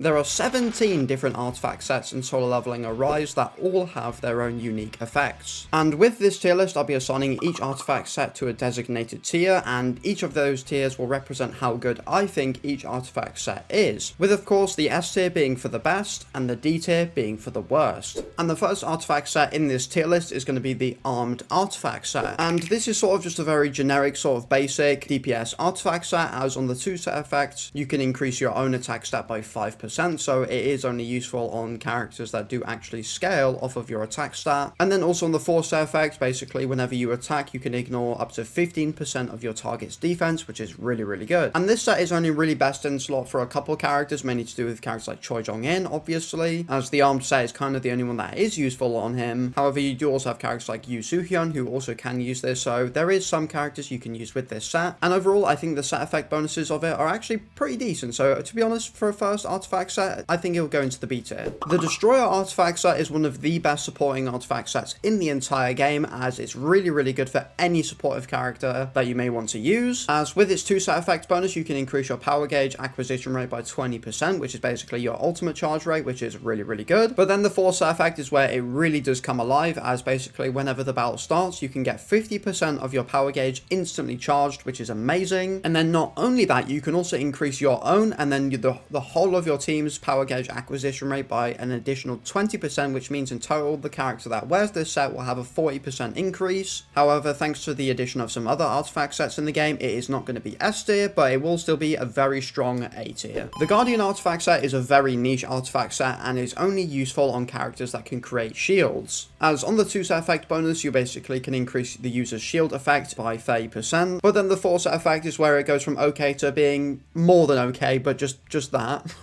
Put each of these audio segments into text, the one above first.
There are 17 different artifact sets in solo leveling Arise that all have their own unique effects. And with this tier list, I'll be assigning each artifact set to a designated tier, and each of those tiers will represent how good I think each artifact set is, with of course the S tier being for the best and the D tier being for the worst. And the first artifact set in this tier list is going to be the Armed Artifact set, and this is sort of just a very generic sort of basic DPS artifact set, as on the 2 set effects you can increase your own attack stat by 5%, so it is only useful on characters that do actually scale off of your attack stat. And then also on the 4 set effect, basically whenever you attack you can ignore up to 15% of your target's defense, which is really good. And this set is only really best in slot for a couple of characters, mainly to do with characters like Choi Jong-in, obviously, as the armed set is kind of the only one that is useful on him. However, you do also have characters like Yu Soo-hyun who also can use this, so there is some characters you can use with this set. And overall, I think the set effect bonuses of it are actually pretty decent, so to be honest, for a first artifact set, I think it will go into the B tier. The Destroyer artifact set is one of the best supporting artifact sets in the entire game, as it's really good for any supportive character that you may want to use. As with its 2 set effect bonus, you can increase your power gauge acquisition rate by 20%, which is basically your ultimate charge rate, which is really good. But then the 4 set effect is where it really does come alive, as basically whenever the battle starts, you can get 50% of your power gauge instantly charged, which is amazing. And then not only that, you can also increase your own and then the whole of your team's power gauge acquisition rate by an additional 20%, which means in total the character that wears this set will have a 40% increase. However, thanks to the addition of some other artifact sets in the game, it is not going to be S tier, but it will still be a very strong A tier. The Guardian artifact set is a very niche artifact set and is only useful on characters that can create shields. As on the 2 set effect bonus, you basically can increase the user's shield effect by 30%, but then the 4 set effect is where it goes from okay to being more than okay, but just that.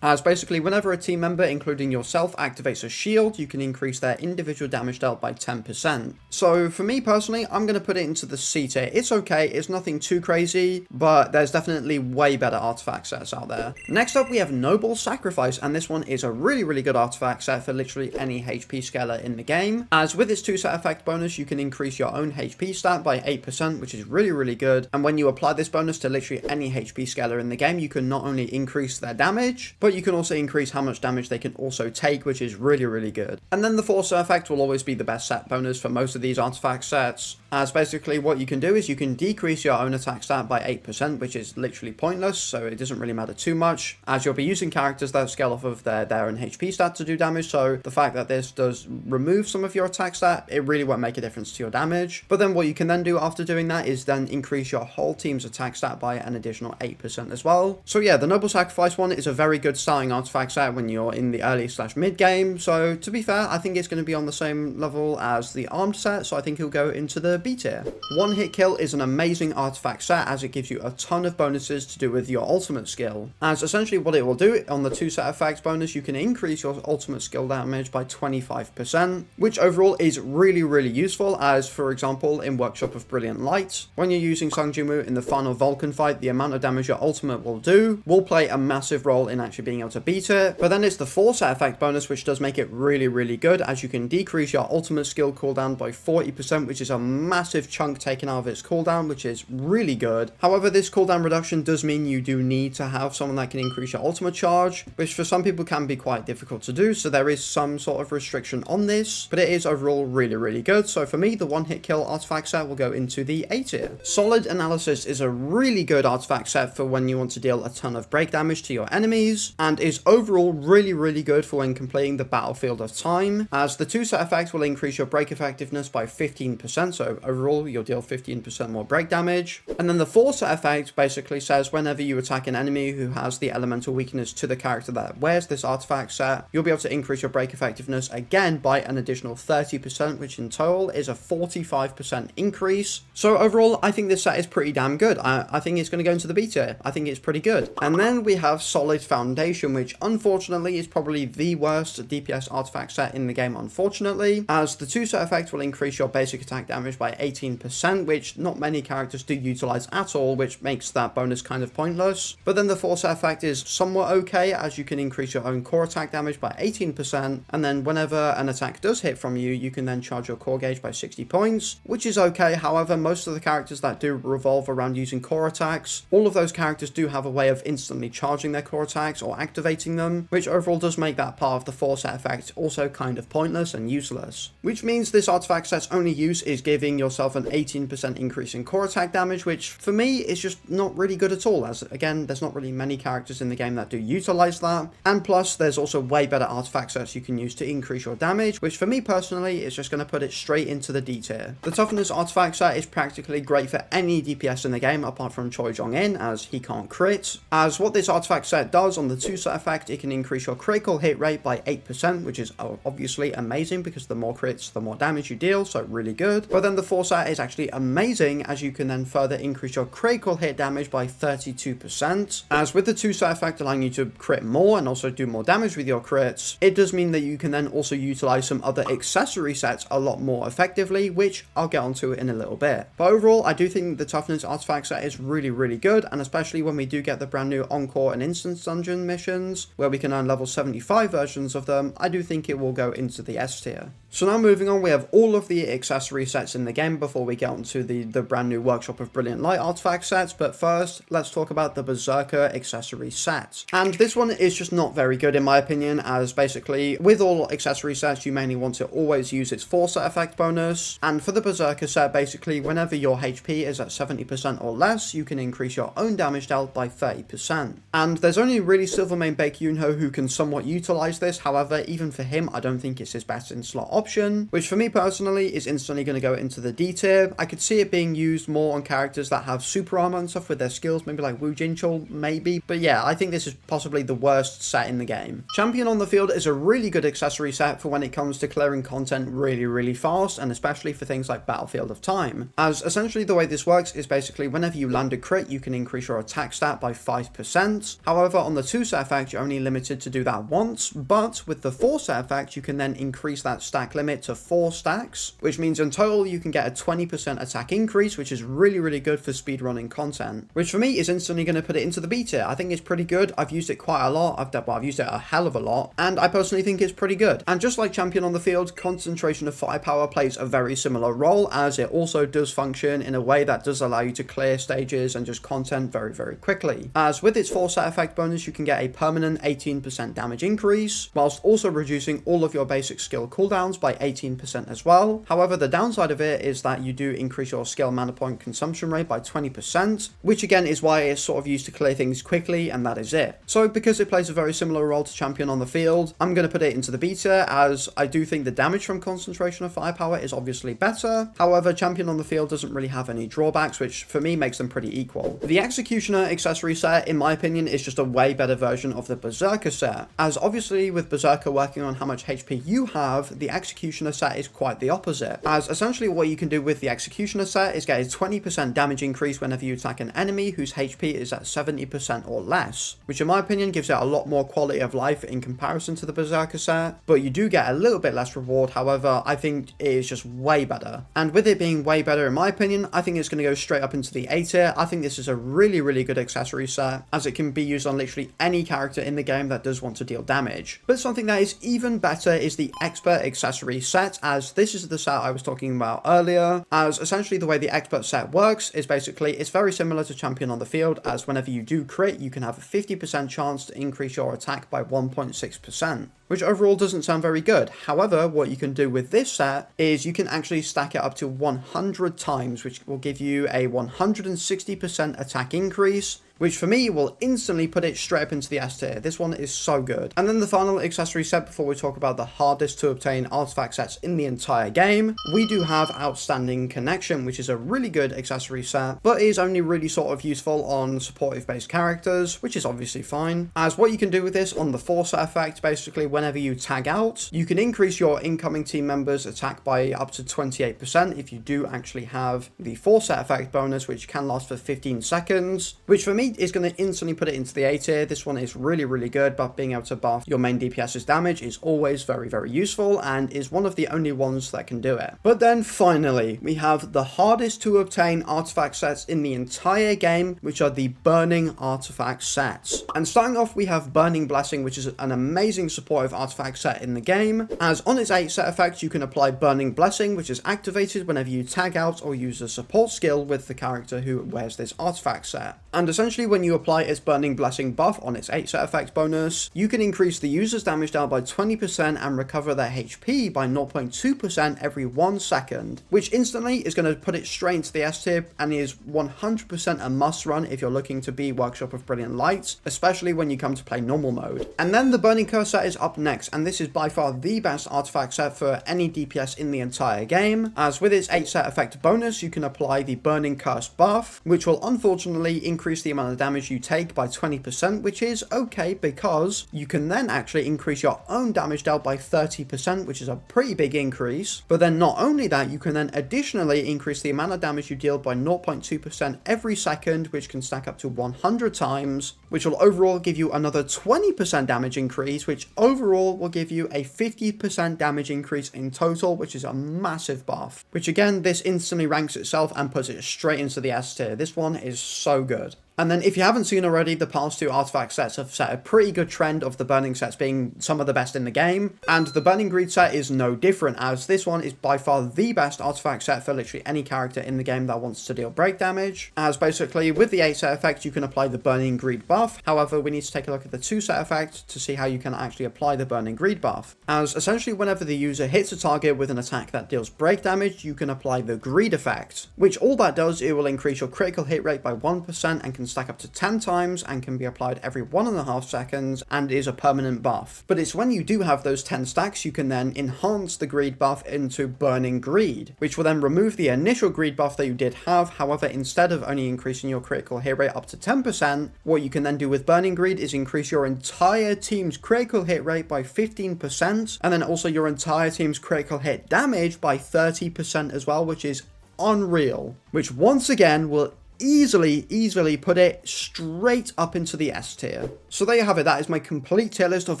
As basically whenever a team member, including yourself, activates a shield, you can increase their individual damage dealt by 10%. So for me personally, I'm going to put it into the C tier. It's okay, it's nothing too crazy, but there's definitely way better artifact sets out there. Next up we have Noble Sacrifice, and this one is a really good artifact set for literally any HP scaler in the game. As with its 2 set effect bonus, you can increase your own HP stat by 8%, which is really good. And when you apply this bonus to literally any HP scaler in the game, you can not only increase their damage, but you can also increase how much damage they can also take, which is really good. And then the 4 set effect will always be the best set bonus for most of these artifact sets, as basically what you can do is you can decrease your own attack stat by 8%, which is literally pointless, so it doesn't really matter too much, as you'll be using characters that scale off of their own HP stat to do damage, so the fact that this does remove some of your attack stat, it really won't make a difference to your damage. But then what you can then do after doing that is then increase your whole team's attack stat by an additional 8% as well. So yeah, the Noble Sacrifice one is a very good starting artifact set when you're in the early/mid game, so to be fair, I think it's going to be on the same level as the Armed set, so I think he'll go into the B tier. One Hit Kill is an amazing artifact set, as it gives you a ton of bonuses to do with your ultimate skill. As essentially what it will do, on the 2 set effects bonus, you can increase your ultimate skill damage by 25%, which overall is really useful, as for example in Workshop of Brilliant Light, when you're using Sung Jinwoo in the final Vulcan fight, the amount of damage your ultimate will do will play a massive role in actually being able to beat it. But then it's the 4 set effect bonus which does make it really good, as you can decrease your ultimate skill cooldown by 40%, which is a massive chunk taken out of its cooldown, which is really good. However, this cooldown reduction does mean you do need to have someone that can increase your ultimate charge, which for some people can be quite difficult to do, so there is some sort of restriction on this, but it is overall really good. So for me, the One Hit Kill artifact set will go into the A tier. Solid Analysis is a really good artifact set for when you want to deal a ton of break damage to your enemies, and is overall really good for when completing the Battlefield of Time, as the 2 set effects will increase your break effectiveness by 15%, so overall you'll deal 15% more break damage. And then the 4 set effect basically says whenever you attack an enemy who has the elemental weakness to the character that wears this artifact set, you'll be able to increase your break effectiveness again by an additional 30%, which in total is a 45% increase. So overall, I think this set is pretty damn good. I think it's going to go into the B tier. I think it's pretty good. And then we have Solid Foundation, which unfortunately is probably the worst DPS artifact set in the game, unfortunately, as the 2 set effect will increase your basic attack damage by 18%, which not many characters do utilize at all, which makes that bonus kind of pointless. But then the 4 set effect is somewhat okay, as you can increase your own core attack damage by 18%, and then whenever an attack does hit from you, you can then charge your core gauge by 60 points, which is okay. However, most of the characters that do revolve around using core attacks, all of those characters do have a way of instantly charging their core attacks, or activating them, which overall does make that part of the 4 set effect also kind of pointless and useless. Which means this artifact set's only use is giving yourself an 18% increase in core attack damage, which for me is just not really good at all, as again, there's not really many characters in the game that do utilize that, and plus there's also way better artifact sets you can use to increase your damage, which for me personally is just going to put it straight into the D tier. The Toughness artifact set is practically great for any DPS in the game apart from Choi Jong-in, as he can't crit, as what this artifact set does on the 2 set effect, it can increase your critical hit rate by 8%, which is obviously amazing because the more crits the more damage you deal, so really good. But then the 4 set is actually amazing, as you can then further increase your critical hit damage by 32%, as with the 2 set effect allowing you to crit more and also do more damage with your crits, it does mean that you can then also utilize some other accessory sets a lot more effectively, which I'll get onto in a little bit. But overall, I do think the Toughness artifact set is really good, and especially when we do get the brand new Encore and Instance Dungeon missions, where we can earn level 75 versions of them, I do think it will go into the S tier. So now moving on, we have all of the accessory sets in the game before we get onto the brand new Workshop of Brilliant Light artifact sets, but first, let's talk about the Berserker accessory set. And this one is just not very good in my opinion, as basically, with all accessory sets, you mainly want to always use its 4 set effect bonus, and for the Berserker set, basically, whenever your HP is at 70% or less, you can increase your own damage dealt by 30%. And there's only really Silvermane Baek Yoonho who can somewhat utilize this, however, even for him, I don't think it's his best in slot option, which for me personally is instantly going to go into the D tier. I could see it being used more on characters that have super armor and stuff with their skills, maybe like Wu Jinchul, maybe, but yeah, I think this is possibly the worst set in the game. Champion on the Field is a really good accessory set for when it comes to clearing content really fast, and especially for things like Battlefield of Time, as essentially the way this works is basically whenever you land a crit, you can increase your attack stat by 5%. However, on the 2 set effect, you're only limited to do that once, but with the 4 set effect, you can then increase that stack limit to 4 stacks, which means in total you can get a 20% attack increase, which is really good for speedrunning content, which for me is instantly going to put it into the B tier. I think it's pretty good. I've used it quite a lot. I've used it a hell of a lot, and I personally think it's pretty good. And just like Champion on the Field, Concentration of Firepower plays a very similar role, as it also does function in a way that does allow you to clear stages and just content very quickly. As with its 4 set effect bonus, you can get a permanent 18% damage increase, whilst also reducing all of your basic skill cooldowns by 18% as well. However, the downside of it is that you do increase your skill mana point consumption rate by 20%, which again is why it's sort of used to clear things quickly, and that is it. So because it plays a very similar role to Champion on the Field, I'm going to put it into the B tier, as I do think the damage from Concentration of Firepower is obviously better. However, Champion on the Field doesn't really have any drawbacks, which for me makes them pretty equal. The Executioner accessory set, in my opinion, is just a way better version of the Berserker set, as obviously with Berserker working on how much HP you have, the Executioner set is quite the opposite, as essentially what you can do with the Executioner set is get a 20% damage increase whenever you attack an enemy whose HP is at 70% or less, which in my opinion gives it a lot more quality of life in comparison to the Berserker set, but you do get a little bit less reward. However, I think it is just way better, and with it being way better in my opinion, I think it's going to go straight up into the A tier. I think this is a really good accessory set, as it can be used on literally any character in the game that does want to deal damage. But something that is even better is the Expert accessory set, as this is the set I was talking about earlier, as essentially the way the Expert set works is basically it's very similar to Champion on the Field, as whenever you do crit, you can have a 50% chance to increase your attack by 1.6%. which overall doesn't sound very good. However, what you can do with this set is you can actually stack it up to 100 times, which will give you a 160% attack increase, which for me will instantly put it straight up into the S tier. This one is so good. And then the final accessory set before we talk about the hardest to obtain artifact sets in the entire game, we do have Outstanding Connection, which is a really good accessory set, but is only really sort of useful on supportive based characters, which is obviously fine. As what you can do with this on the force effect, basically whenever you tag out, you can increase your incoming team members' attack by up to 28% if you do actually have the force effect bonus, which can last for 15 seconds, which for me is going to instantly put it into the A tier. This one is really, really good, but being able to buff your main DPS's damage is always very, very useful and is one of the only ones that can do it. But then finally, we have the hardest to obtain artifact sets in the entire game, which are the Burning Artifact sets. And starting off, we have Burning Blessing, which is an amazing supportive artifact set in the game, as on its 8 set effect, you can apply Burning Blessing, which is activated whenever you tag out or use a support skill with the character who wears this artifact set. And essentially when you apply its Burning Blessing buff on its 8 set effect bonus, you can increase the user's damage dealt by 20% and recover their HP by 0.2% every 1 second, which instantly is going to put it straight into the S tier and is 100% a must run if you're looking to be Workshop of Brilliant Light, especially when you come to play normal mode. And then the Burning Curse set is up next, and this is by far the best artifact set for any DPS in the entire game, as with its 8 set effect bonus you can apply the Burning Curse buff, which will unfortunately increase the amount of damage you take by 20%, which is okay because you can then actually increase your own damage dealt by 30%, which is a pretty big increase. But then not only that, you can then additionally increase the amount of damage you deal by 0.2% every second, which can stack up to 100 times, which will overall give you another 20% damage increase, which overall will give you a 50% damage increase in total, which is a massive buff. Which again, this instantly ranks itself and puts it straight into the S tier. This one is so good. And then if you haven't seen already, the past 2 artifact sets have set a pretty good trend of the burning sets being some of the best in the game, and the Burning Greed set is no different, as this one is by far the best artifact set for literally any character in the game that wants to deal break damage, as basically with the 8 set effect you can apply the Burning Greed buff. However, we need to take a look at the 2 set effect to see how you can actually apply the Burning Greed buff, as essentially whenever the user hits a target with an attack that deals break damage, you can apply the Greed effect, which all that does, it will increase your critical hit rate by 1% and can stack up to 10 times and can be applied every 1.5 seconds and is a permanent buff. But it's when you do have those 10 stacks you can then enhance the greed buff into Burning Greed, which will then remove the initial greed buff that you did have. However, instead of only increasing your critical hit rate up to 10%, what you can then do with Burning Greed is increase your entire team's critical hit rate by 15% and then also your entire team's critical hit damage by 30% as well, which is unreal, which once again will easily put it straight up into the S tier. So there you have it. That is my complete tier list of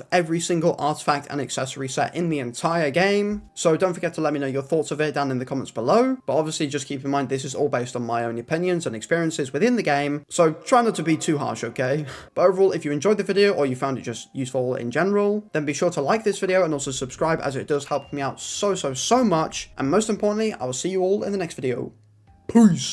every single artifact and accessory set in the entire game. So don't forget to let me know your thoughts of it down in the comments below. But obviously just keep in mind this is all based on my own opinions and experiences within the game. So try not to be too harsh, okay? But overall, if you enjoyed the video or you found it just useful in general, then be sure to like this video and also subscribe, as it does help me out so much. And most importantly, I will see you all in the next video. Peace!